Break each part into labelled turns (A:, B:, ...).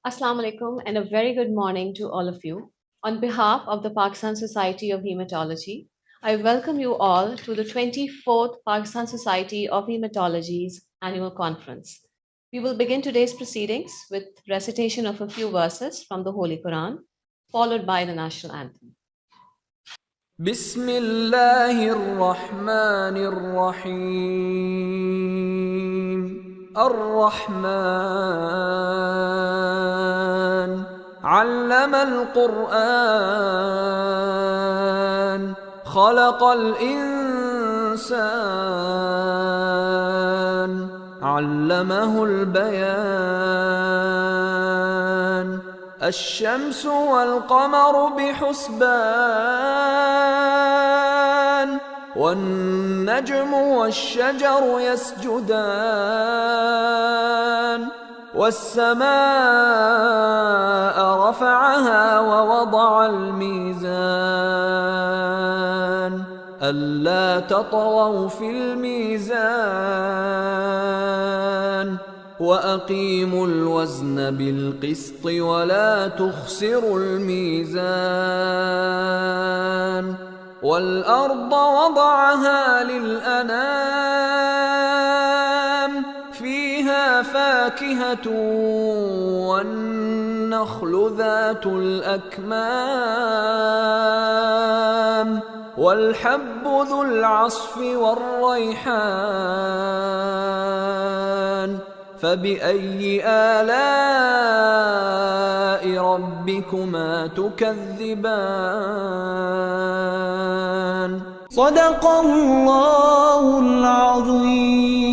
A: Assalamu alaikum and a very good morning to all of you. On behalf of the Pakistan Society of Haematology, I welcome you all to the 24th Pakistan Society of Haematology's annual conference. We will begin today's proceedings with recitation of a few verses from the Holy Quran, followed by the national anthem.
B: بسم الله الرحمن الرحيم الرحمن علم القرآن خلق الإنسان علمه البيان الشمس والقمر بحسبان والنجم والشجر يسجدان والسماء رفعها ووضع الميزان ألا تطغوا في الميزان وأقيموا الوزن بالقسط ولا تخسروا الميزان والأرض وضعها للأنام فيها فاكهة والنخل ذات الأكمام والحب ذو العصف والريحان فبأي آلاء ربكما تكذبان صدق الله العظيم.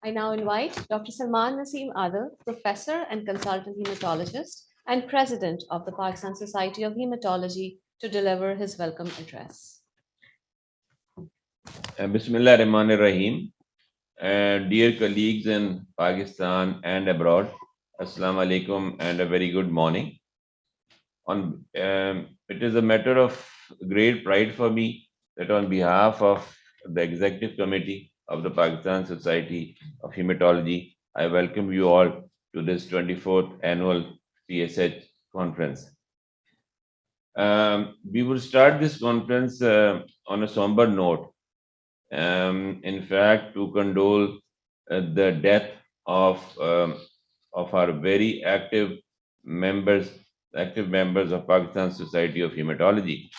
A: I now invite Dr. Salman Naseem Adil, Professor and Consultant Hematologist and President of the Pakistan Society of Haematology, to deliver his welcome address.
C: Bismillah Rahman Rahim. Dear colleagues in Pakistan and abroad, Assalamu alaikum and a very good morning. It is a matter of great pride for me that on behalf of the Executive Committee of the Pakistan Society of Hematology, I welcome you all to this 24th annual PSH conference. We will start this conference on a somber note. In fact, to condole the death of our very active members of Pakistan Society of Hematology.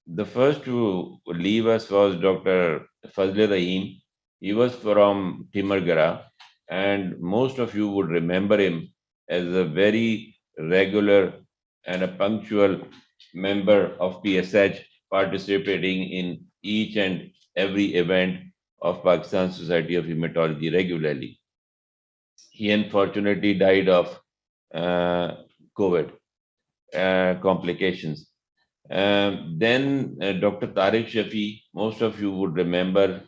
C: The first to leave us was Dr. Fazle Rahim. He was from Timargara, and most of you would remember him as a very regular and a punctual member of PSH, participating in each and every event of Pakistan Society of Hematology regularly. He unfortunately died of COVID complications. Then Dr. Tariq Shafi, most of you would remember,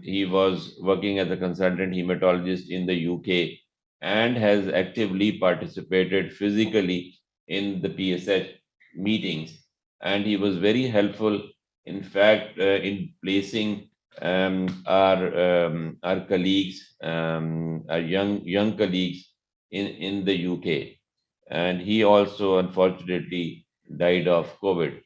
C: he was working as a consultant hematologist in the UK and has actively participated physically in the PSH meetings. And he was very helpful, in fact, in placing our colleagues, our young colleagues in the UK. and he also unfortunately died of COVID.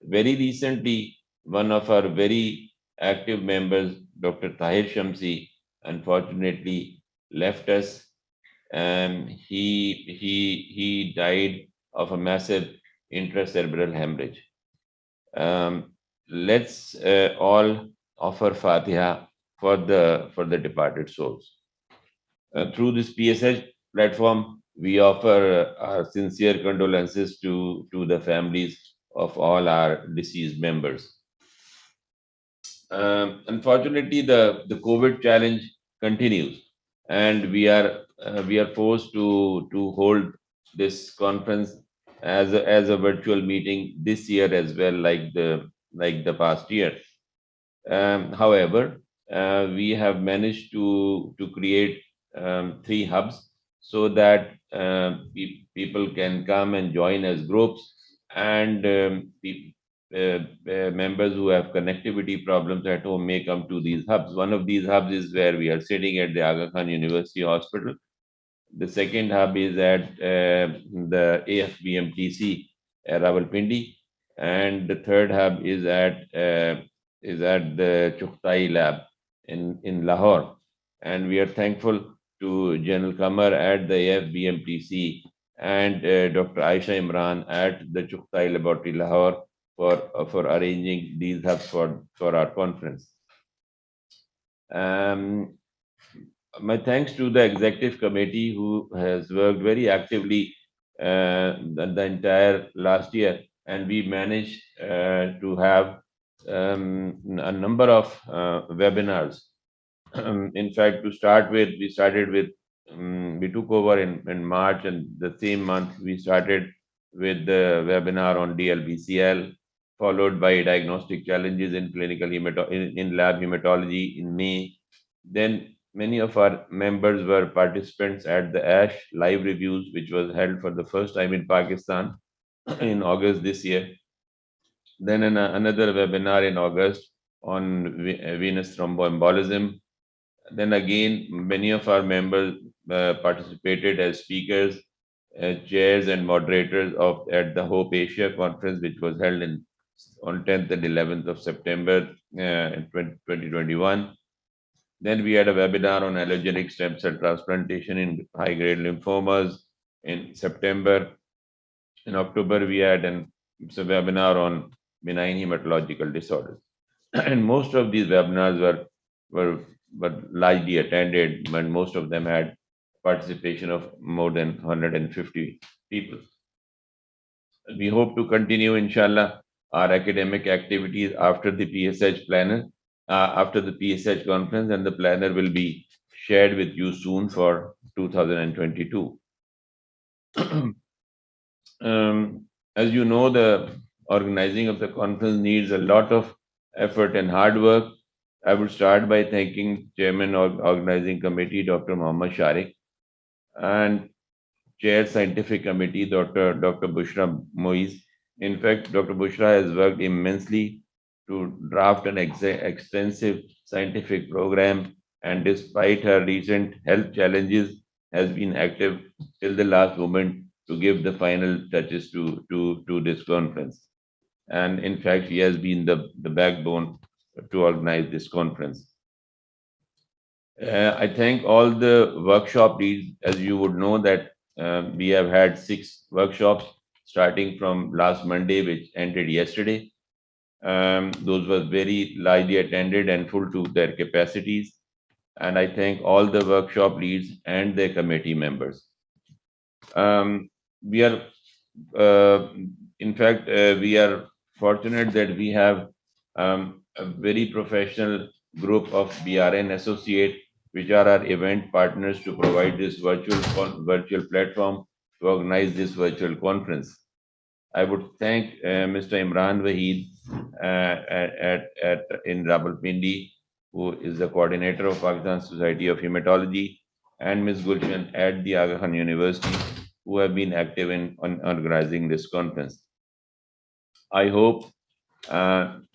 C: Very recently, one of our very active members, Dr. Tahir Shamsi, unfortunately left us, and he died of a massive intracerebral hemorrhage. Let's all offer Fatiha for the departed souls. Through this PSH platform, we offer our sincere condolences to the families of all our deceased members. Unfortunately, the COVID challenge continues, and we are forced to hold this conference as a virtual meeting this year as well, like the past year. However, we have managed to create three hubs so that people can come and join as groups, and members who have connectivity problems at home may come to these hubs. One of these hubs is where we are sitting at the Aga Khan University Hospital. The second hub is at the AFBMTC at Rawalpindi, and the third hub is at the Chughtai lab in Lahore. And we are thankful to General Kamar at the AFBMTC and Dr. Aisha Imran at the Chughtai Laboratory Lahore for arranging these hubs for our conference. Um, my thanks to the executive committee who has worked very actively the entire last year, and we managed to have a number of webinars. In fact, to start with, we took over in March, and the same month we started with the webinar on DLBCL, followed by diagnostic challenges in in lab hematology in May. Then many of our members were participants at the ASH live reviews, which was held for the first time in Pakistan in August this year. Then another webinar in August on venous thromboembolism. Then again, many of our members participated as speakers, chairs, and moderators of at the Hope Asia conference, which was held on 10th and 11th of September in 2021. Then we had a webinar on allogeneic stem cell transplantation in high-grade lymphomas in September. In October, we had a webinar on benign hematological disorders. And most of these webinars were largely attended, and most of them had participation of more than 150 people. We hope to continue, inshallah, our academic activities after the PSH planner, after the PSH conference, and the planner will be shared with you soon for 2022. As you know, the organizing of the conference needs a lot of effort and hard work. I would start by thanking Chairman of Organizing Committee, Dr. Muhammad Sharik, and Chair Scientific Committee, Dr. Bushra Moiz. In fact, Dr. Bushra has worked immensely to draft an extensive scientific program, and despite her recent health challenges, has been active till the last moment to give the final touches to this conference. And in fact, she has been the backbone to organize this conference. I thank all the workshop leads. As you would know that we have had 6 workshops starting from last Monday, which ended yesterday. Those were very largely attended and full to their capacities. And I thank all the workshop leads and their committee members. We are, in fact, we are fortunate that we have a very professional group of BRN associate, which are our event partners to provide this virtual platform to organize this virtual conference. I would thank Mr. Imran Waheed in Rawalpindi, who is the coordinator of Pakistan Society of Haematology, and Ms. Gulshan at the Aga Khan University, who have been active in organizing this conference. I hope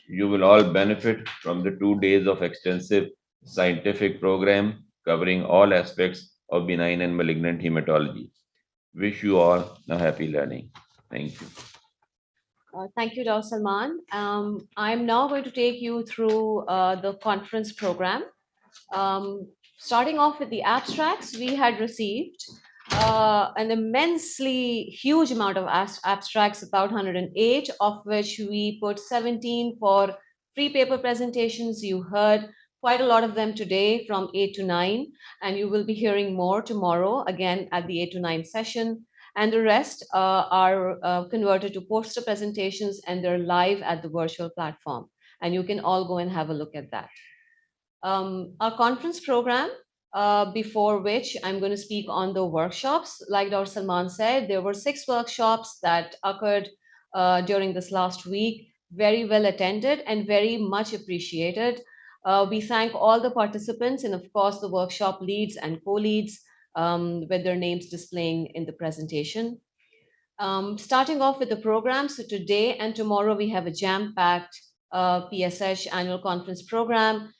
C: you will all benefit from the 2 days of extensive scientific program covering all aspects of benign and malignant hematology. Wish you all a happy learning. Thank you.
A: Thank you, Dr. Salman. I'm now going to take you through the conference program. Um, Starting off with the abstracts, we had received an immensely huge amount of abstracts, about 108, of which we put 17 for free paper presentations. You heard quite a lot of them today from 8 to 9, and you will be hearing more tomorrow, again at the 8 to 9 session. And the rest are converted to poster presentations, and they're live at the virtual platform. And you can all go and have a look at that. Our conference program, before which I'm going to speak on the workshops. Like Dr. Salman said, there were 6 workshops that occurred during this last week, very well attended and very much appreciated. We thank all the participants and, of course, the workshop leads and co leads with their names displaying in the presentation. Starting off with the program, so today and tomorrow we have a jam-packed PSH annual conference program.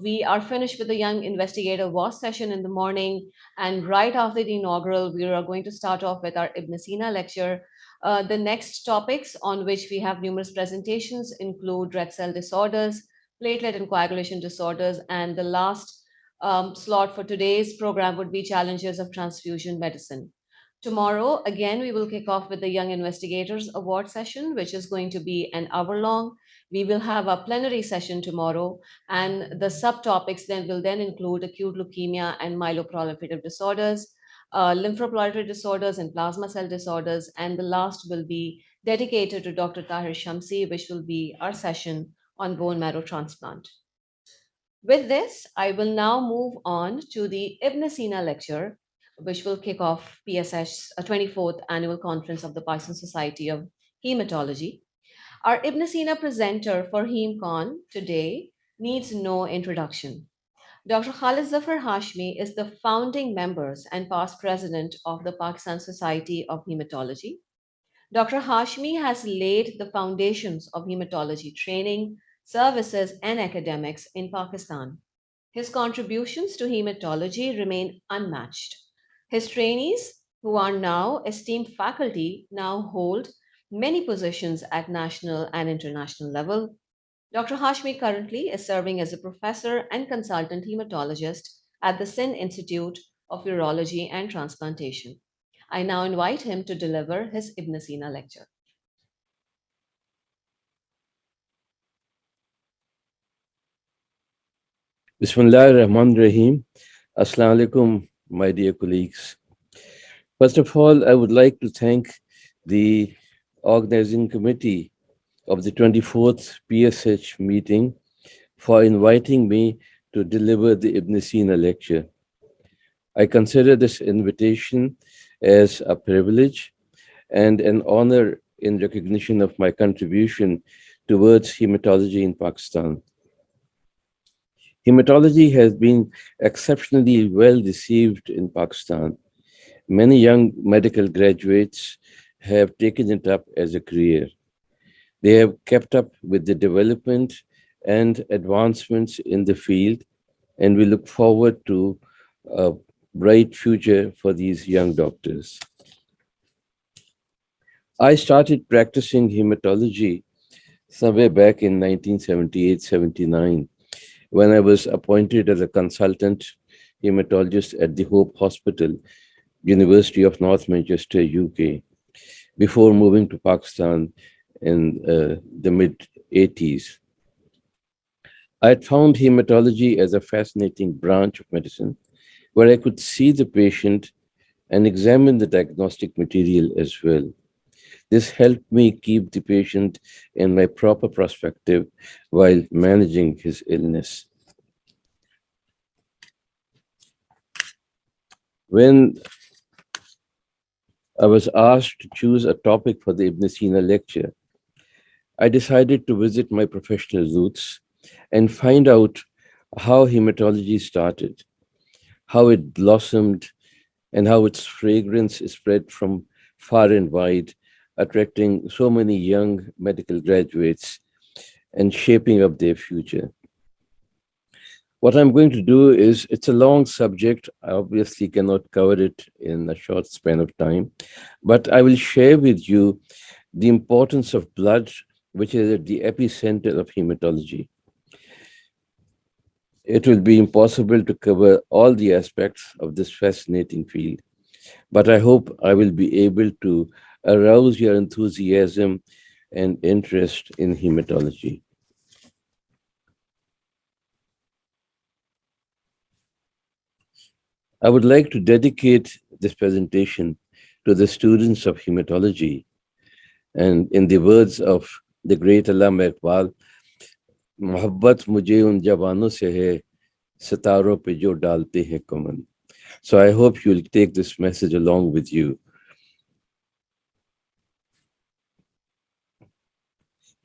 A: We are finished with the Young Investigator WAS session in the morning, and right after the inaugural, we are going to start off with our Ibn-e-Sina lecture. The next topics on which we have numerous presentations include red cell disorders, platelet and coagulation disorders, and the last slot for today's program would be challenges of transfusion medicine. Tomorrow, again, we will kick off with the Young Investigators Award session, which is going to be an hour long. We will have a plenary session tomorrow, and the subtopics then will then include acute leukemia and myeloproliferative disorders, lymphoproliferative disorders, and plasma cell disorders. And the last will be dedicated to Dr. Tahir Shamsi, which will be our session on bone marrow transplant. With this, I will now move on to the Ibn-e-Sina lecture, which will kick off PSH's 24th annual conference of the Pakistan Society of Haematology. Our Ibn-e-Sina presenter for HemeCon today needs no introduction. Dr. Khalid Zafar Hashmi is the founding members and past president of the Pakistan Society of Haematology. Dr. Hashmi has laid the foundations of hematology training, services, and academics in Pakistan. His contributions to hematology remain unmatched. His trainees, who are now esteemed faculty, now hold many positions at national and international level. Dr. Hashmi currently is serving as a professor and consultant hematologist at the Sindh Institute of Urology and Transplantation. I now invite him to deliver his Ibn-e-Sina lecture.
D: Bismillah ar-Rahman ar-Rahim. Assalamu alaikum, my dear colleagues. First of all, I would like to thank the organizing committee of the 24th PSH meeting for inviting me to deliver the Ibn-e-Sina lecture. I consider this invitation as a privilege and an honor in recognition of my contribution towards hematology in Pakistan. Hematology has been exceptionally well received in Pakistan. Many young medical graduates have taken it up as a career. They have kept up with the development and advancements in the field, and we look forward to a bright future for these young doctors. I started practicing hematology somewhere back in 1978-79 when I was appointed as a consultant hematologist at the Hope Hospital, University of North Manchester, UK, before moving to Pakistan in the mid-80s. I had found hematology as a fascinating branch of medicine where I could see the patient and examine the diagnostic material as well. This helped me keep the patient in my proper perspective while managing his illness. When I was asked to choose a topic for the Ibn-e-Sina lecture, I decided to visit my professional roots and find out how hematology started, how it blossomed, and how its fragrance spread from far and wide, attracting so many young medical graduates and shaping up their future. What I'm going to do is, it's a long subject. I obviously cannot cover it in a short span of time, but I will share with you the importance of blood, which is at the epicenter of hematology. It will be impossible to cover all the aspects of this fascinating field, but I hope I will be able to arouse your enthusiasm and interest in hematology. I would like to dedicate this presentation to the students of hematology. And in the words of the great Allama Iqbal, मोहब्बत मुझे उन जवानों से है सितारों पे जो डालते हैं कमन. So I hope you'll take this message along with you.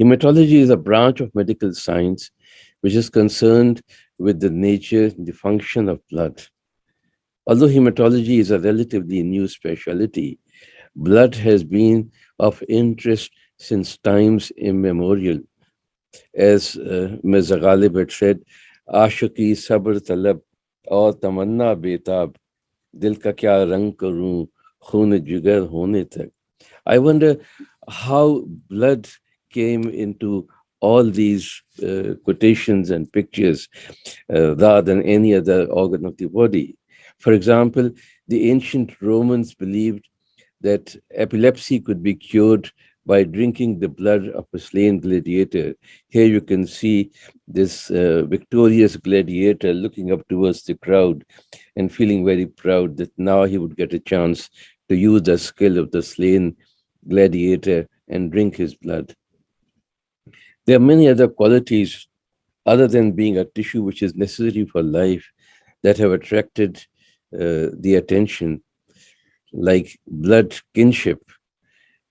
D: Hematology is a branch of medical science which is concerned with the nature, the function of blood. Although hematology is a relatively new specialty, blood has been of interest since times immemorial. As Mirza Ghalib had said, आशिकी सब्र तलब और तमन्ना बेताब दिल का क्या रंग करूं खून जिगर होने तक. I wonder how blood came into all these quotations and pictures rather than any other organ of the body. For example, the ancient Romans believed that epilepsy could be cured by drinking the blood of a slain gladiator. Here you can see this victorious gladiator looking up towards the crowd and feeling very proud that now he would get a chance to use the skill of the slain gladiator and drink his blood. There are many other qualities other than being a tissue which is necessary for life that have attracted the attention, like blood kinship.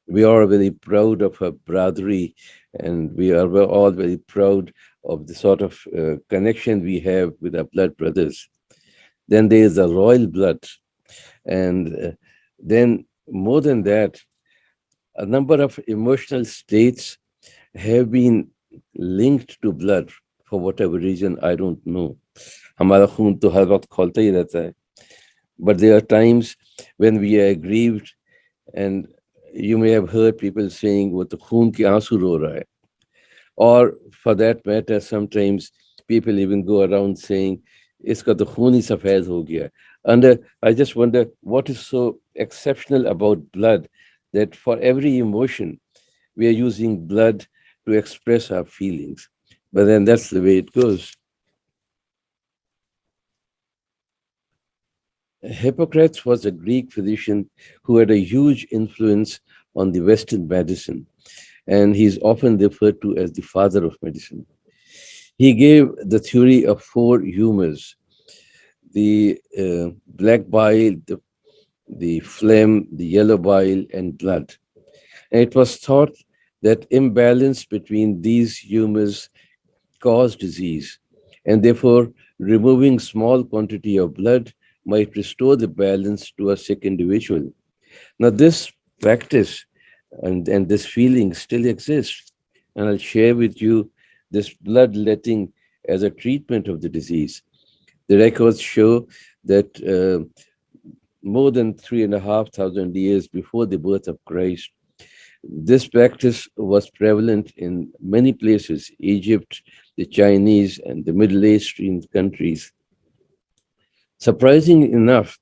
D: We are very proud of our brotherly, and we are all very proud of the sort of connection we have with our blood brothers. Then there is the royal blood, and then more than that, a number of emotional states have been linked to blood for whatever reason, I don't know. हमारा खून तो हर वक्त खौलता ही रहता है. But there are times when we are aggrieved, and you may have heard people saying वो तो खून के आंसू रो रहा है. Or for that matter, sometimes people even go around saying इसका तो खून ही सफेद हो गया. And I just wonder what is so exceptional about blood that for every emotion we are using blood to express our feelings. But then that's the way it goes. Hippocrates was a Greek physician who had a huge influence on the Western medicine, and he's often referred to as the father of medicine. He gave the theory of four humors: the black bile, the phlegm, the yellow bile, and blood. And it was thought that imbalance between these humors cause disease, and therefore removing small quantity of blood might restore the balance to a sick individual. Now, this practice and this feeling still exists, and I'll share with you this bloodletting as a treatment of the disease. The records show that more than 3,500 years before the birth of Christ, this practice was prevalent in many places: Egypt, the Chinese, and the Middle Eastern countries. Surprising enough,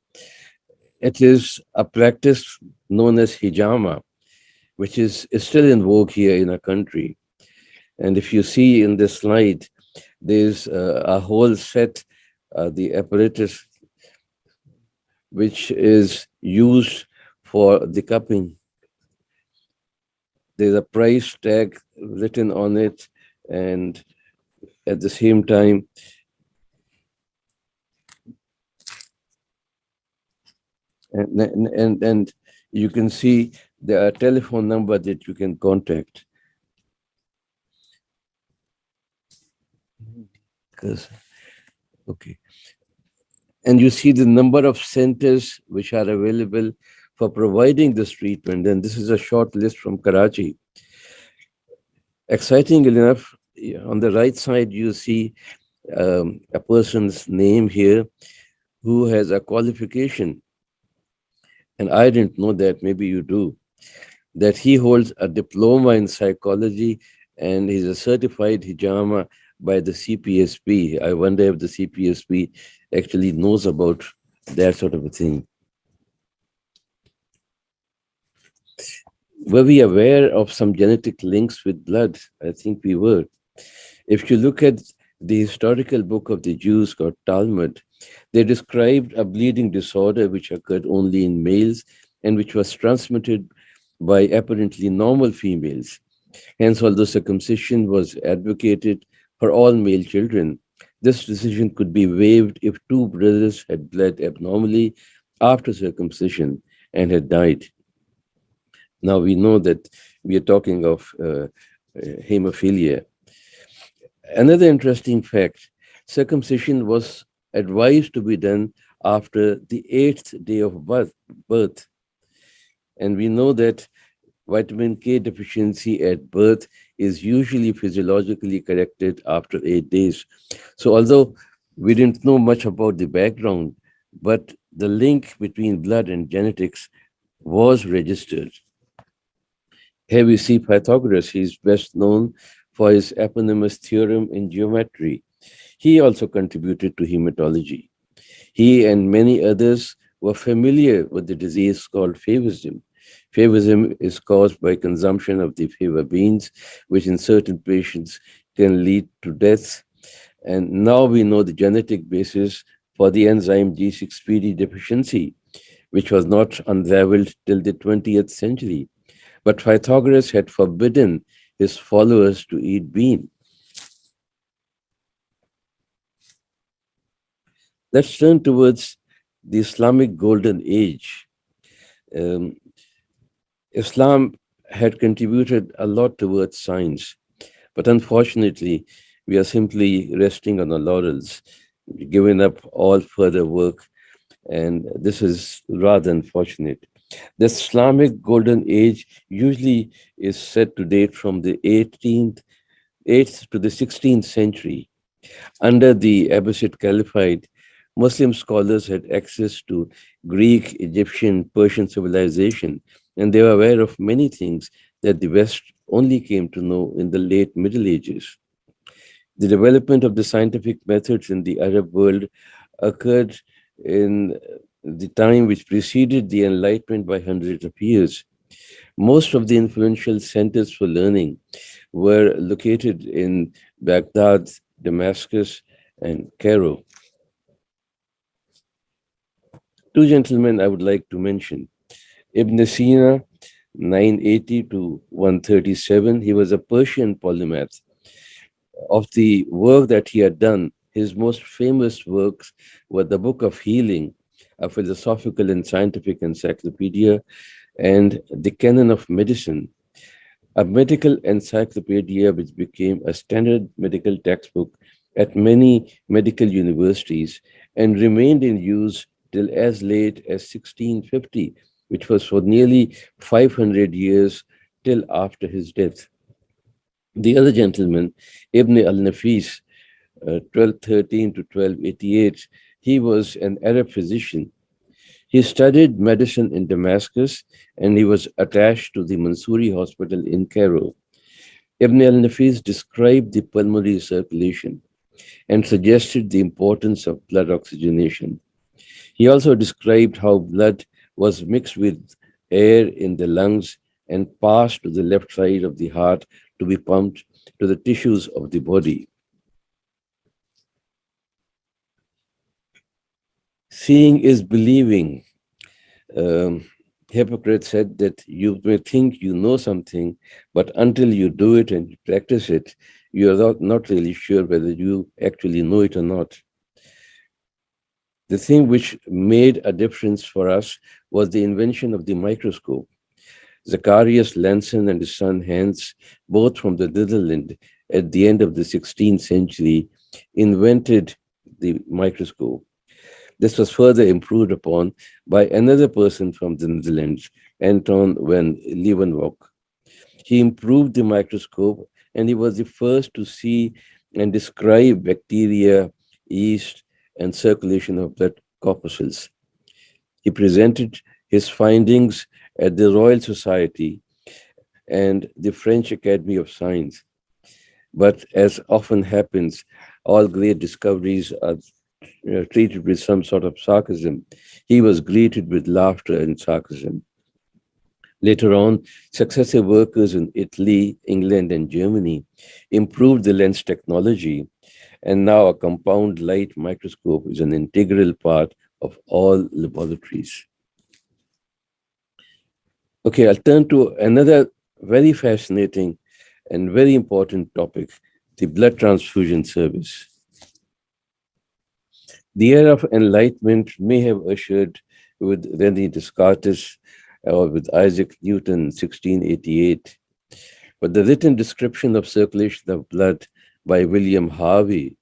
D: it is a practice known as hijama, which is still in vogue here in our country. And if you see in this slide, there's a whole set, the apparatus, which is used for the cupping. There's a price tag written on it, and at the same time, and you can see the telephone number that you can contact. 'Cause- okay. And you see the number of centers which are available for providing this treatment. And this is a short list from Karachi. Exciting enough, on the right side, you see a person's name here who has a qualification, and I didn't know that, maybe you do, that he holds a diploma in psychology and he's a certified hijama by the CPSP. I wonder if the CPSP actually knows about that sort of a thing. Were we aware of some genetic links with blood? I think we were. If you look at the historical book of the Jews called Talmud, they described a bleeding disorder which occurred only in males and which was transmitted by apparently normal females. Hence, although circumcision was advocated for all male children, this decision could be waived if two brothers had bled abnormally after circumcision and had died. Now we know that we are talking of hemophilia. Another interesting fact, circumcision was advised to be done after the eighth day of birth. And we know that vitamin K deficiency at birth is usually physiologically corrected after 8 days. So, although we didn't know much about the background, but the link between blood and genetics was registered. Here we see Pythagoras. He is best known for his eponymous theorem in geometry. He also contributed to hematology. He and many others were familiar with the disease called favism. Favism is caused by consumption of the fava beans, which in certain patients can lead to death. And now we know the genetic basis for the enzyme G6PD deficiency, which was not unraveled till the 20th century. But Pythagoras had forbidden his followers to eat bean. Let's turn towards the Islamic Golden Age. Um, Islam had contributed a lot towards science, but unfortunately, we are simply resting on our laurels, giving up all further work, and this is rather unfortunate. The Islamic Golden Age usually is said to date from the 8th to the 16th century. Under the Abbasid Caliphate, Muslim scholars had access to Greek, Egyptian, Persian civilization, and they were aware of many things that the West only came to know in the late Middle Ages. The development of the scientific methods in the Arab world occurred in the time which preceded the Enlightenment by hundreds of years. Most of the influential centers for learning were located in Baghdad, Damascus, and Cairo. Two gentlemen I would like to mention. Ibn-e-Sina, 980 to 137, he was a Persian polymath. Of the work that he had done, his most famous works were the Book of Healing, a philosophical and scientific encyclopedia, and the Canon of Medicine, a medical encyclopedia which became a standard medical textbook at many medical universities and remained in use till as late as 1650, which was for nearly 500 years till after his death. The other gentleman, Ibn al-Nafis, 1213 to 1288, he was an Arab physician. He studied medicine in Damascus and he was attached to the Mansouri Hospital in Cairo. Ibn al-Nafis described the pulmonary circulation and suggested the importance of blood oxygenation. He also described how blood was mixed with air in the lungs and passed to the left side of the heart to be pumped to the tissues of the body. Seeing is believing. Hippocrates said that you may think you know something, but until you do it and you practice it, you are not really sure whether you actually know it or not. The thing which made a difference for us was the invention of the microscope. Zacharias Lanson and his son Hans, both from the Netherlands at the end of the 16th century, invented the microscope. This was further improved upon by another person from the Netherlands, Anton van Leeuwenhoek. He improved the microscope and he was the first to see and describe bacteria, yeast, and circulation of blood corpuscles. He presented his findings at the Royal Society and the French Academy of Science. But as often happens, all great discoveries are treated with some sort of sarcasm. He was greeted with laughter and sarcasm. Later on, successive workers in Italy, England, and Germany improved the lens technology, and now a compound light microscope is an integral part of all laboratories. Okay, I'll turn to another very fascinating and very important topic, the blood transfusion service. The era of enlightenment may have ushered with Rene Descartes or with Isaac Newton in 1688, but the written description of circulation of blood by William Harvey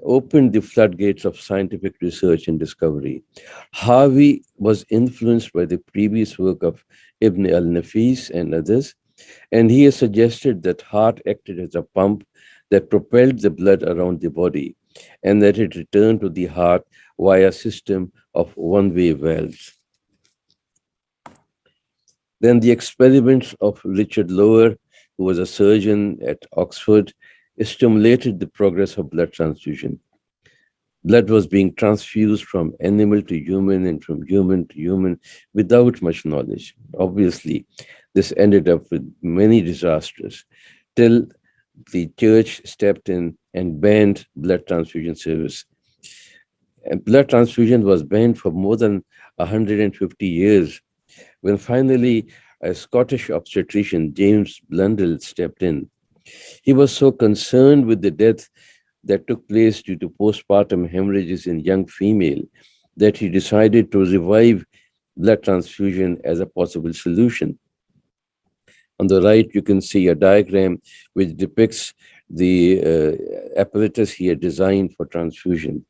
D: opened the floodgates of scientific research and discovery. Harvey was influenced by the previous work of Ibn al-Nafis and others, and he has suggested that heart acted as a pump that propelled the blood around the body and that it returned to the heart via a system of one-way valves. Then the experiments of Richard Lower, who was a surgeon at Oxford, stimulated the progress of blood transfusion. Blood was being transfused from animal to human and from human to human without much knowledge. Obviously, this ended up with many disasters till the church stepped in and banned blood transfusion service. And blood transfusion was banned for more than 150 years when finally a Scottish obstetrician, James Blundell, stepped in. He was so concerned with the death that took place due to postpartum hemorrhages in young female that he decided to revive blood transfusion as a possible solution. On the right, you can see a diagram which depicts the apparatus he had designed for transfusion.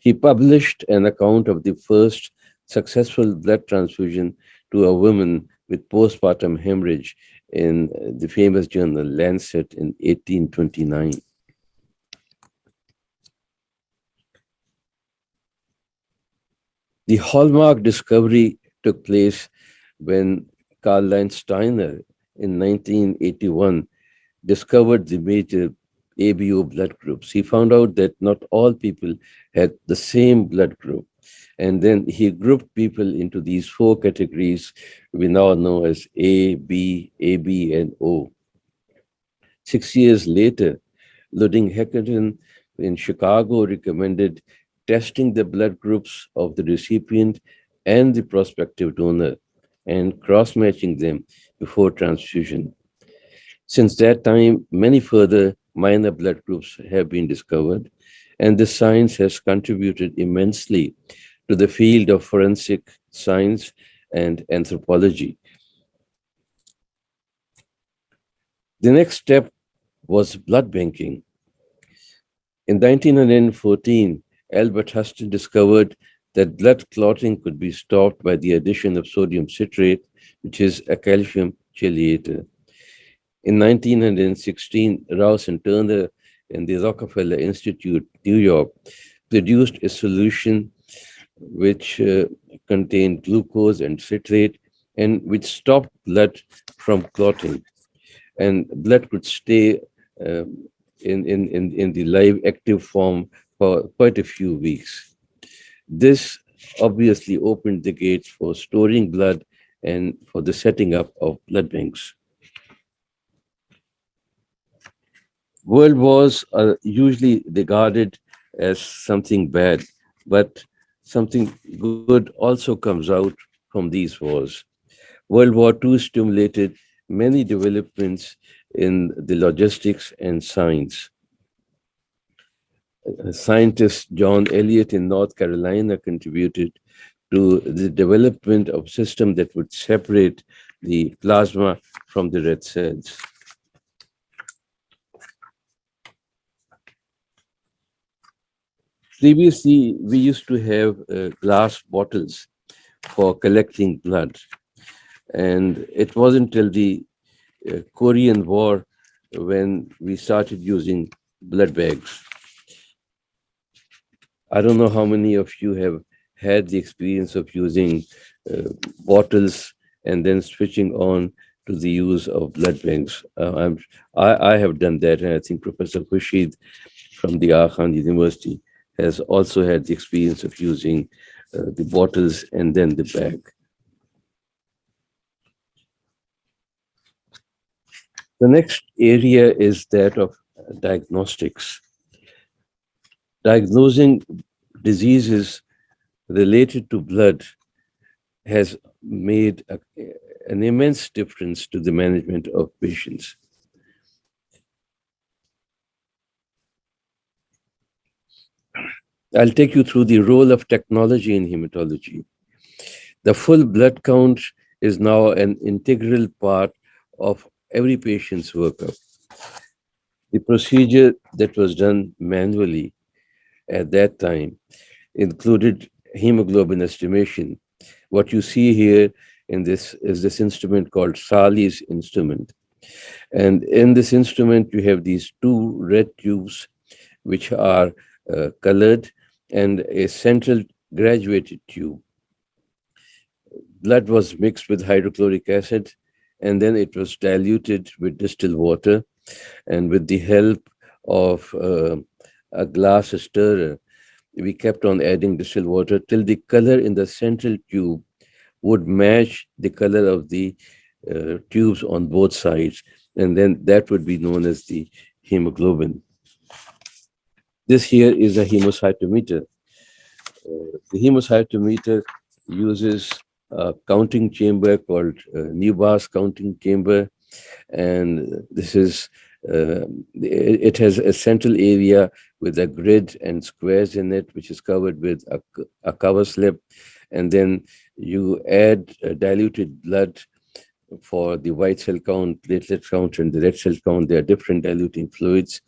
D: He published an account of the first successful blood transfusion to a woman with postpartum hemorrhage in the famous journal Lancet in 1829. The hallmark discovery took place when Karl Steiner in 1981 discovered the major ABO blood groups. He found out that not all people had the same blood group. And then he grouped people into these four categories we now know as A, B, AB, and O. 6 years later, Ludwig Heckerton in Chicago recommended testing the blood groups of the recipient and the prospective donor and cross matching them before transfusion. Since that time, many further minor blood groups have been discovered, and this science has contributed immensely to the field of forensic science and anthropology. The next step was blood banking. In 1914, Albert Huston discovered that blood clotting could be stopped by the addition of sodium citrate, which is a calcium chelator. In 1916, Rouse and Turner in the Rockefeller Institute, New York, produced a solution which contained glucose and citrate and which stopped blood from clotting. And blood could stay in the live active form for quite a few weeks. This obviously opened the gates for storing blood and for the setting up of blood banks. World wars are usually regarded as something bad, but something good also comes out from these wars. World War II stimulated many developments in the logistics and science. Scientist John Elliott in North Carolina contributed to the development of a system that would separate the plasma from the red cells. Previously, we used to have glass bottles for collecting blood. And it wasn't until the Korean War when we started using blood bags. I don't know how many of you have had the experience of using uh, bottles and then switching on to the use of blood banks. I have done that, and I think Professor Khurshid from the Khan University has also had the experience of using the bottles and then the bag. The next area is that of diagnostics. Diagnosing diseases related to blood has made an immense difference to the management of patients. I'll take you through the role of technology in hematology. The full blood count is now an integral part of every patient's workup. The procedure that was done manually at that time included hemoglobin estimation. What you see here in this is this instrument called Sali's instrument. And in this instrument, you have these two red tubes which are colored and a central graduated tube. Blood was mixed with hydrochloric acid and then it was diluted with distilled water. And with the help of a glass stirrer, we kept on adding distilled water till the color in the central tube would match the color of the tubes on both sides. And then that would be known as the hemoglobin. This here is a hemocytometer. The hemocytometer uses a counting chamber called Neubauer's counting chamber, and this is it has a central area with a grid and squares in it, which is covered with a cover slip, and then you add diluted blood for the white cell count, platelet count, and the red cell count. There are different diluting fluids,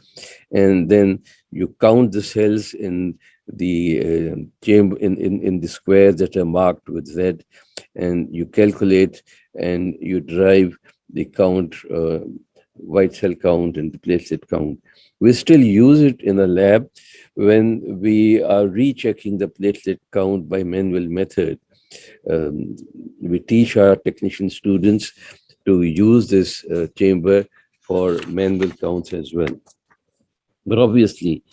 D: and then you count the cells in the chamber in the squares that are marked with red, and you calculate and you derive the count, white cell count and the platelet count. We still use it in a lab when we are rechecking the platelet count by manual method. We teach our technician students to use this chamber for manual counts as well. But obviously,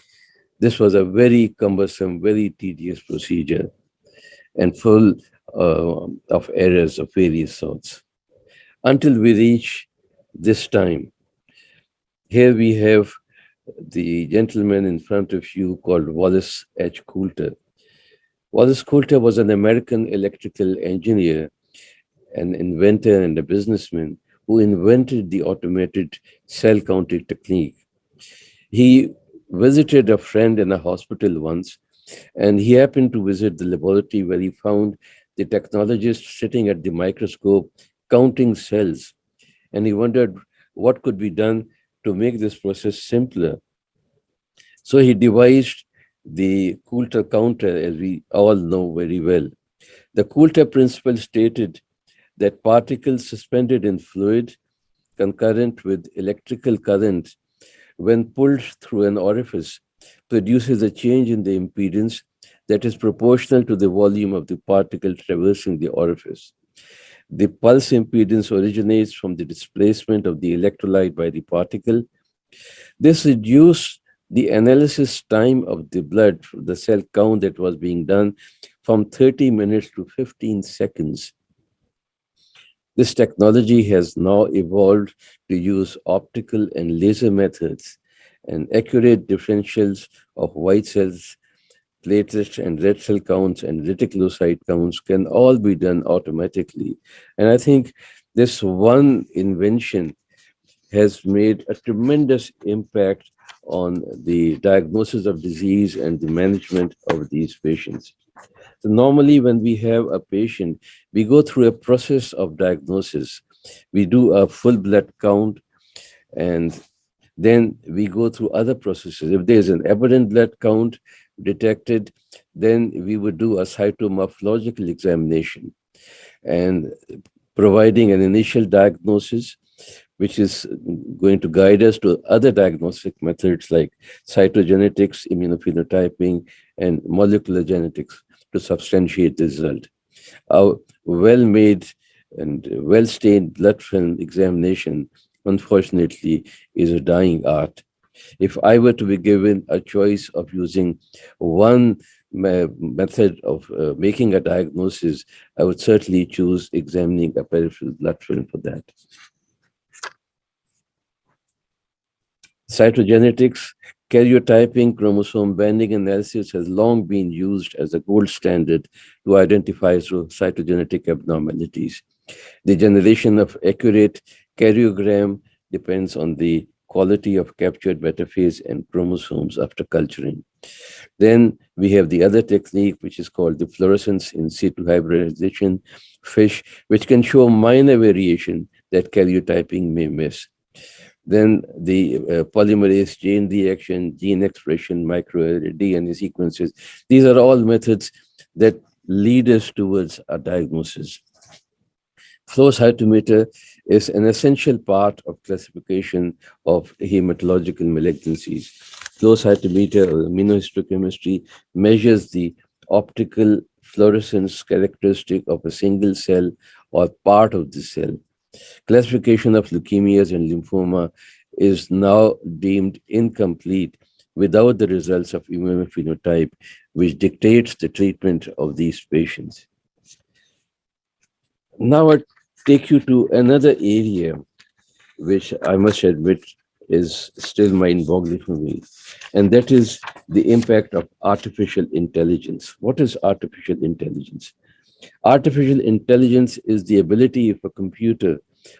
D: this was a very cumbersome, very tedious procedure and full of errors of various sorts. Until we reach this time, here we have the gentleman in front of you called Wallace H. Coulter. Wallace Coulter was an American electrical engineer, an inventor and a businessman who invented the automated cell counting technique. He visited a friend in a hospital once, and he happened to visit the laboratory where he found the technologist sitting at the microscope counting cells. And he wondered what could be done to make this process simpler. So he devised the Coulter counter, as we all know very well. The Coulter principle stated that particles suspended in fluid concurrent with electrical current, when pulled through an orifice, produces a change in the impedance that is proportional to the volume of the particle traversing the orifice. The pulse impedance originates from the displacement of the electrolyte by the particle. This reduced the analysis time of the blood, the cell count that was being done, from 30 minutes to 15 seconds. This technology has now evolved to use optical and laser methods, and accurate differentials of white cells, platelet and red cell counts, and reticulocyte counts can all be done automatically. And I think this one invention has made a tremendous impact on the diagnosis of disease and the management of these patients. So normally when we have a patient, we go through a process of diagnosis. We do a full blood count, and then we go through other processes. If there's an aberrant blood count detected, then we would do a cytomorphological examination and providing an initial diagnosis which is going to guide us to other diagnostic methods like cytogenetics, immunophenotyping, and molecular genetics to substantiate the result. Our well made and well stained blood film examination, unfortunately, is a dying art. If I were to be given a choice of using one method of making a diagnosis, I would certainly choose examining a peripheral blood film for that. Cytogenetics, karyotyping, chromosome banding analysis has long been used as a gold standard to identify cytogenetic abnormalities. The generation of accurate karyogram depends on the quality of captured metaphase and chromosomes after culturing. Then we have the other technique, which is called the fluorescence in situ hybridization FISH, which can show minor variation that karyotyping may miss. Then the polymerase chain reaction, gene expression, micro DNA sequences. These are all methods that lead us towards a diagnosis. Flow cytometer is an essential part of classification of hematological malignancies. Flow cytometer or immunohistochemistry measures the optical fluorescence characteristic of a single cell or part of the cell. Classification of leukemias and lymphoma is now deemed incomplete without the results of immunophenotype, which dictates the treatment of these patients. Now I take you to another area which I must admit is still mind-boggling for me, and that is the impact of artificial intelligence. What is artificial intelligence? Artificial intelligence is the ability of a computer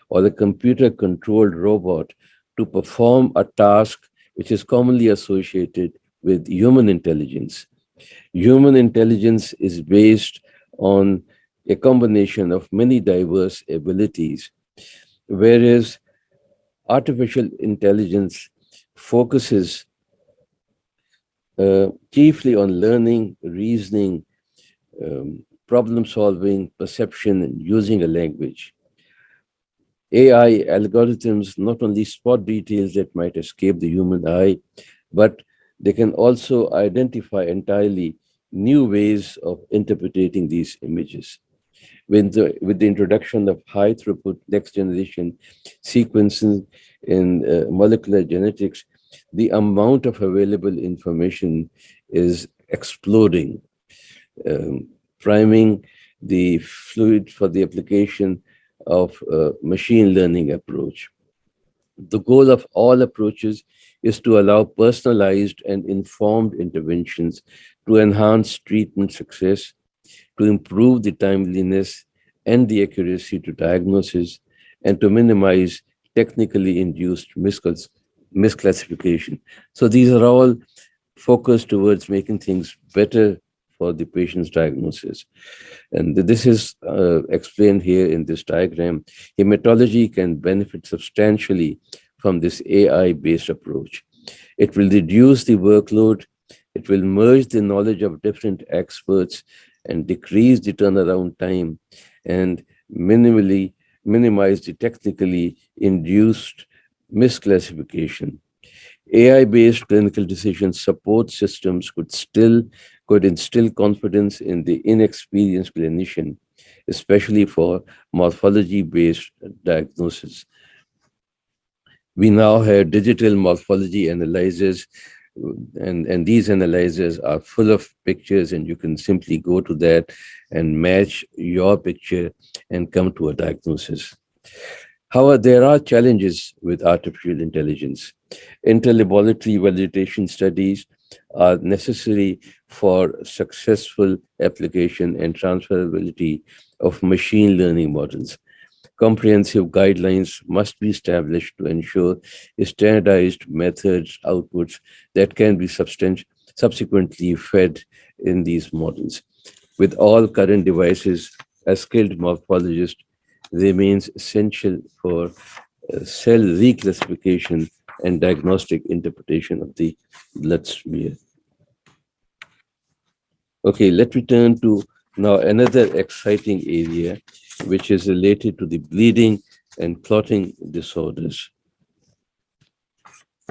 D: or a computer-controlled robot to perform a task which is commonly associated with human intelligence. Human intelligence is based on a combination of many diverse abilities, whereas artificial intelligence focuses chiefly on learning, reasoning, problem solving, perception, and using a language. AI algorithms not only spot details that might escape the human eye, but they can also identify entirely new ways of interpreting these images. With the introduction of high throughput next generation sequencing in molecular genetics, the amount of available information is exploding, priming the fluid for the application of a machine learning approach. The goal of all approaches is to allow personalized and informed interventions to enhance treatment success, to improve the timeliness and the accuracy to diagnosis, and to minimize technically induced misclassification. So these are all focused towards making things better for the patient's diagnosis. And this is explained here in this diagram. Hematology can benefit substantially from this AI-based approach. It will reduce the workload, it will merge the knowledge of different experts and decrease the turnaround time and minimize the technically induced misclassification. AI-based clinical decision support systems could instill confidence in the inexperienced clinician, especially for morphology-based diagnosis. We now have digital morphology analyzers, and these analyzers are full of pictures, and you can simply go to that and match your picture and come to a diagnosis. However, there are challenges with artificial intelligence. Interlaboratory validation studies are necessary for successful application and transferability of machine learning models. Comprehensive guidelines must be established to ensure standardized methods, outputs that can be subsequently fed in these models. With all current devices, a skilled morphologist remains essential for cell reclassification and diagnostic interpretation of the blood smear. Okay, let me turn to now another exciting area, which is related to the bleeding and clotting disorders.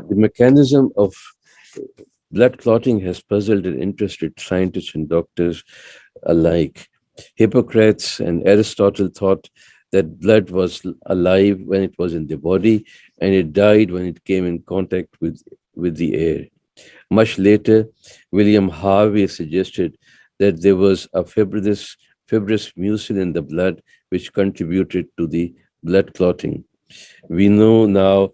D: The mechanism of blood clotting has puzzled and interested scientists and doctors alike. Hippocrates and Aristotle thought that blood was alive when it was in the body and it died when it came in contact with the air. Much later, William Harvey suggested that there was a fibrous mucin in the blood which contributed to the blood clotting. We know now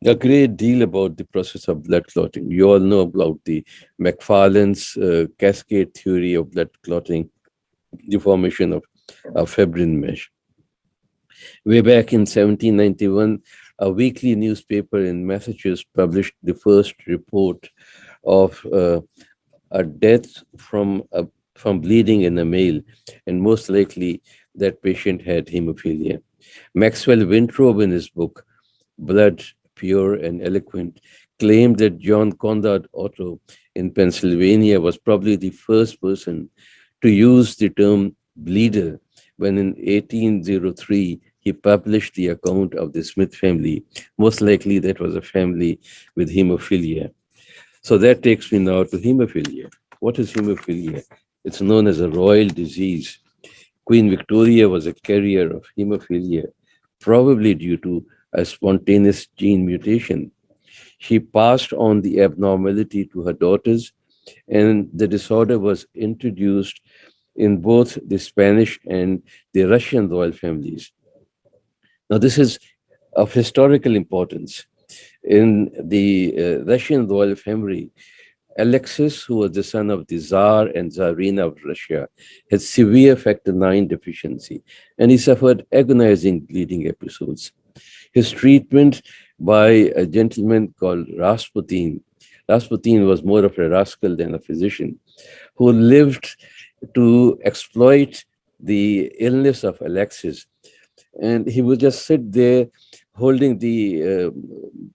D: a great deal about the process of blood clotting. You all know about the McFarlane's cascade theory of blood clotting, the formation of a fibrin mesh. Way back in 1791, a weekly newspaper in Massachusetts published the first report of a death from bleeding in a male, and most likely that patient had hemophilia. Maxwell Winthrop, in his book Blood, Pure and Eloquent, claimed that John Conrad Otto in Pennsylvania was probably the first person to use the term bleeder when in 1803 he published the account of the Smith family. Most likely that was a family with hemophilia. So that takes me now to hemophilia. What is hemophilia? It's known as a royal disease. Queen Victoria was a carrier of hemophilia, probably due to a spontaneous gene mutation. She passed on the abnormality to her daughters, and the disorder was introduced in both the Spanish and the Russian royal families. Now, this is of historical importance. In the Russian royal family, Alexis, who was the son of the Tsar and Tsarina of Russia, had severe factor IX deficiency, and he suffered agonizing bleeding episodes. His treatment by a gentleman called Rasputin. Rasputin was more of a rascal than a physician, who lived to exploit the illness of Alexis. And he would just sit there holding the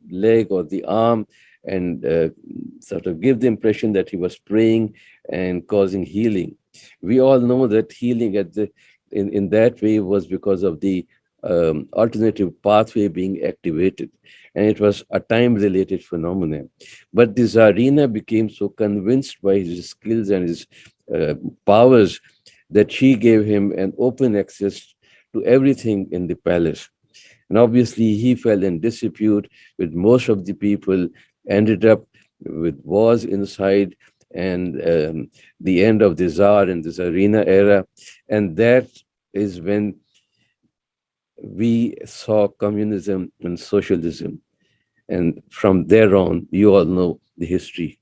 D: leg or the arm and sort of give the impression that he was praying and causing healing. We all know that healing in that way was because of the alternative pathway being activated, and it was a time-related phenomenon. But the Tsarina became so convinced by his skills and his powers that she gave him an open access to everything in the palace. And obviously, he fell in dispute with most of the people, ended up with wars inside, and the end of the Tsar and the Tsarina era. And that is when we saw communism and socialism. And from there on, you all know the history.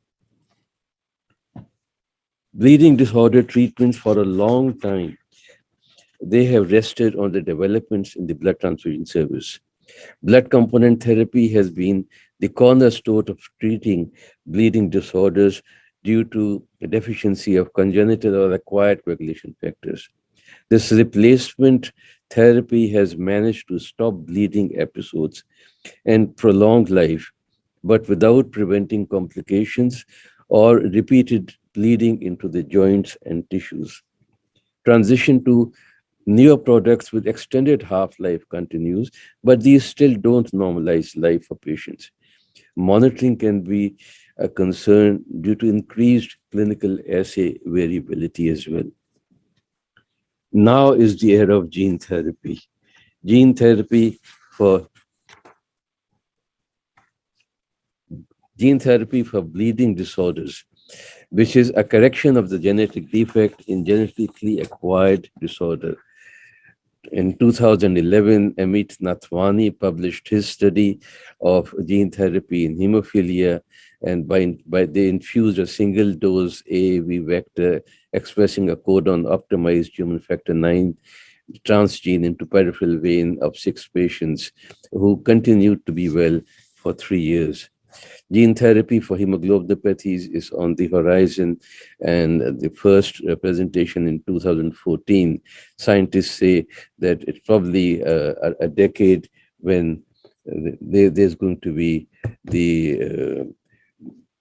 D: Bleeding disorder treatments for a long time, they have rested on the developments in the blood transfusion service. Blood component therapy has been the cornerstone of treating bleeding disorders due to the deficiency of congenital or acquired coagulation factors. This replacement therapy has managed to stop bleeding episodes and prolong life, but without preventing complications or repeated bleeding into the joints and tissues. Transition to newer products with extended half-life continues, but these still don't normalize life for patients. Monitoring can be a concern due to increased clinical assay variability as well. Now is the era of gene therapy. Gene therapy for bleeding disorders, which is a correction of the genetic defect in genetically acquired disorder. In 2011, Amit Nathwani published his study of gene therapy in hemophilia, and by they infused a single dose AAV vector expressing a codon optimized human factor IX transgene into peripheral vein of 6 patients who continued to be well for 3 years. Gene therapy for hemoglobinopathies is on the horizon, and the first presentation in 2014. Scientists say that it's probably a decade when there's going to be the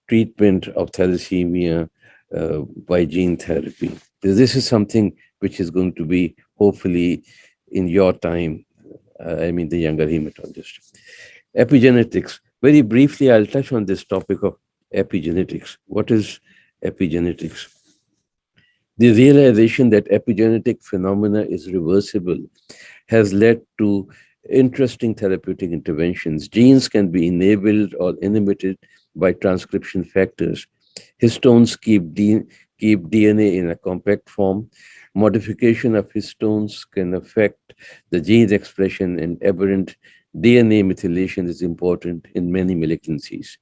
D: treatment of thalassemia by gene therapy. This is something which is going to be hopefully in your time. I mean the younger hematologist. Epigenetics. Very briefly, I'll touch on this topic of epigenetics. What is epigenetics? The realization that epigenetic phenomena is reversible has led to interesting therapeutic interventions. Genes can be enabled or inhibited by transcription factors. Histones keep DNA in a compact form. Modification of histones can affect the gene's expression, and aberrant DNA methylation is important in many malignancies.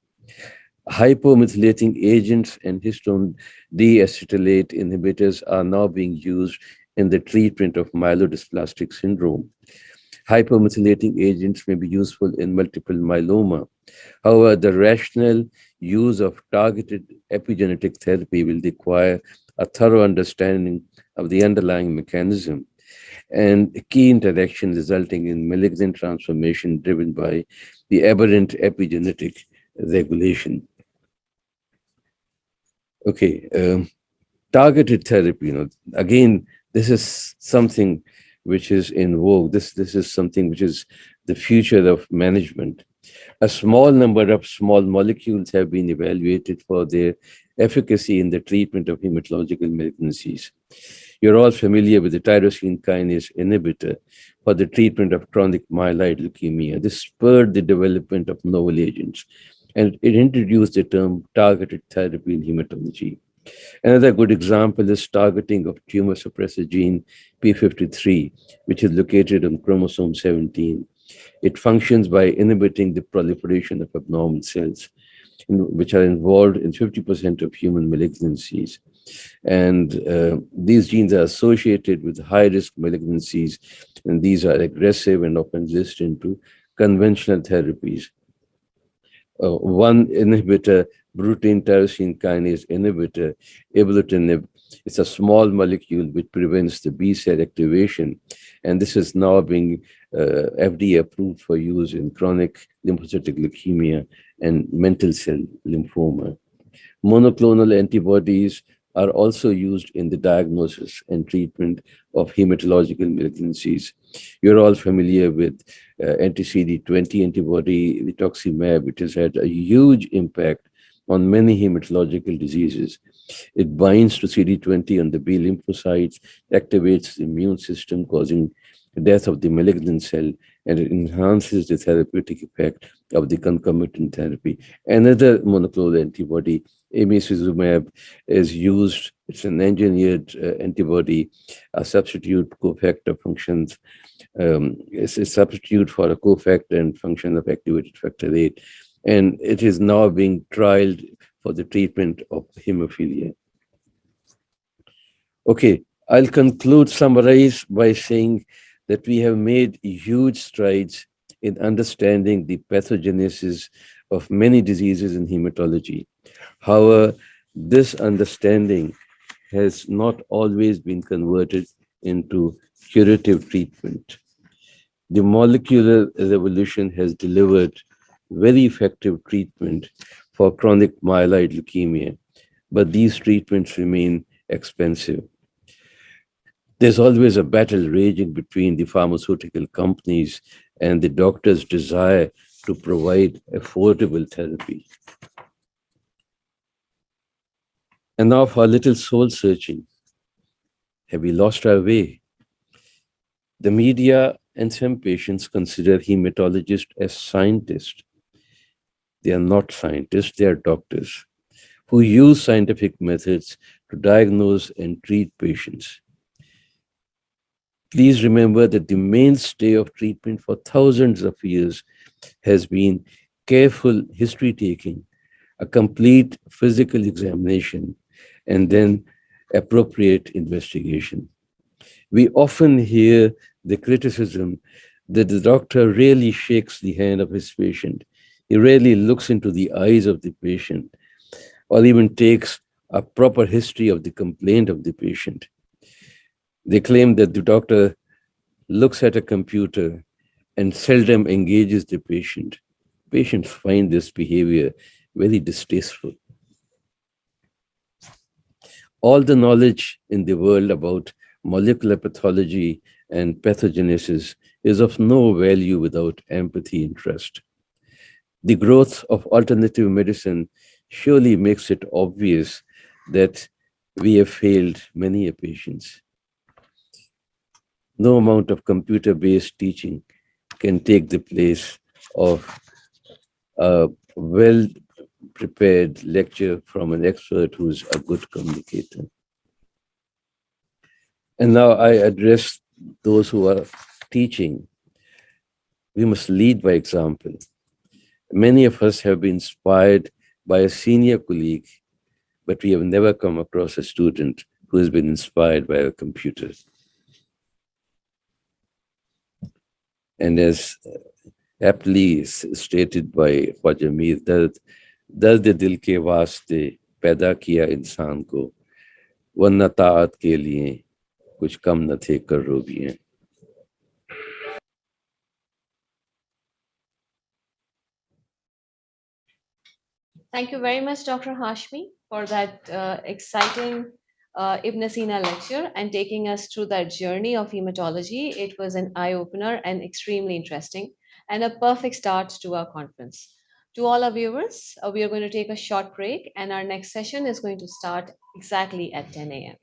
D: Hypomethylating agents and histone deacetylate inhibitors are now being used in the treatment of myelodysplastic syndrome. Hypomethylating agents may be useful in multiple myeloma. However, the rational use of targeted epigenetic therapy will require a thorough understanding of the underlying mechanism and key interaction resulting in malignant transformation driven by the aberrant epigenetic regulation. Okay, targeted therapy, again, this is something which is in vogue. This is something which is the future of management. A small number of small molecules have been evaluated for their efficacy in the treatment of hematological malignancies. You're all familiar with the tyrosine kinase inhibitor for the treatment of chronic myeloid leukemia. This spurred the development of novel agents, and it introduced the term targeted therapy in hematology. Another good example is targeting of tumor suppressor gene P53, which is located on chromosome 17. It functions by inhibiting the proliferation of abnormal cells, which are involved in 50% of human malignancies. And these genes are associated with high risk malignancies, and these are aggressive and often resistant to conventional therapies. One inhibitor, butyrate tyrosine kinase inhibitor, ibrutinib, it's a small molecule which prevents the B cell activation. And this is now being FDA approved for use in chronic lymphocytic leukemia and mantle cell lymphoma. Monoclonal antibodies are also used in the diagnosis and treatment of hematological malignancies. You're all familiar with anti-CD20 antibody, rituximab, which has had a huge impact on many hematological diseases. It binds to CD20 on the B lymphocytes, activates the immune system, causing death of the malignant cell, and it enhances the therapeutic effect of the concomitant therapy. Another monoclonal antibody, emicizumab, is used. It's an engineered antibody, a substitute cofactor functions. It's a substitute for a cofactor and function of activated factor 8. And it is now being trialed for the treatment of hemophilia. Okay, I'll summarize by saying that we have made huge strides in understanding the pathogenesis of many diseases in hematology. However, this understanding has not always been converted into curative treatment. The molecular revolution has delivered very effective treatment for chronic myeloid leukemia, but these treatments remain expensive. There's always a battle raging between the pharmaceutical companies and the doctor's desire to provide affordable therapy. And now for a little soul searching. Have we lost our way? The media and some patients consider hematologists as scientists. They are not scientists, they are doctors who use scientific methods to diagnose and treat patients. Please remember that the mainstay of treatment for thousands of years has been careful history taking, a complete physical examination, and then appropriate investigation. We often hear the criticism that the doctor rarely shakes the hand of his patient. He rarely looks into the eyes of the patient or even takes a proper history of the complaint of the patient. They claim that the doctor looks at a computer and seldom engages the patient. Patients find this behavior very distasteful. All the knowledge in the world about molecular pathology and pathogenesis is of no value without empathy and trust. The growth of alternative medicine surely makes it obvious that we have failed many patients. No amount of computer based teaching can take the place of a well prepared lecture from an expert who's a good communicator. And now I address those who are teaching. We must lead by example. Many of us have been inspired by a senior colleague, but we have never come across a student who has been inspired by a computer. And as aptly stated by Khwaja Mir, दर्द दिल के वास्ते पैदा किया इंसान को वरना ताअत के लिए कुछ कम न थे करोबियां.
A: Thank you very much, Dr. Hashmi, for that exciting Ibn-e-Sina lecture and taking us through that journey of hematology. It was an eye opener and extremely interesting, and a perfect start to our conference. To all our viewers, we are going to take a short break, and our next session is going to start exactly at 10 a.m.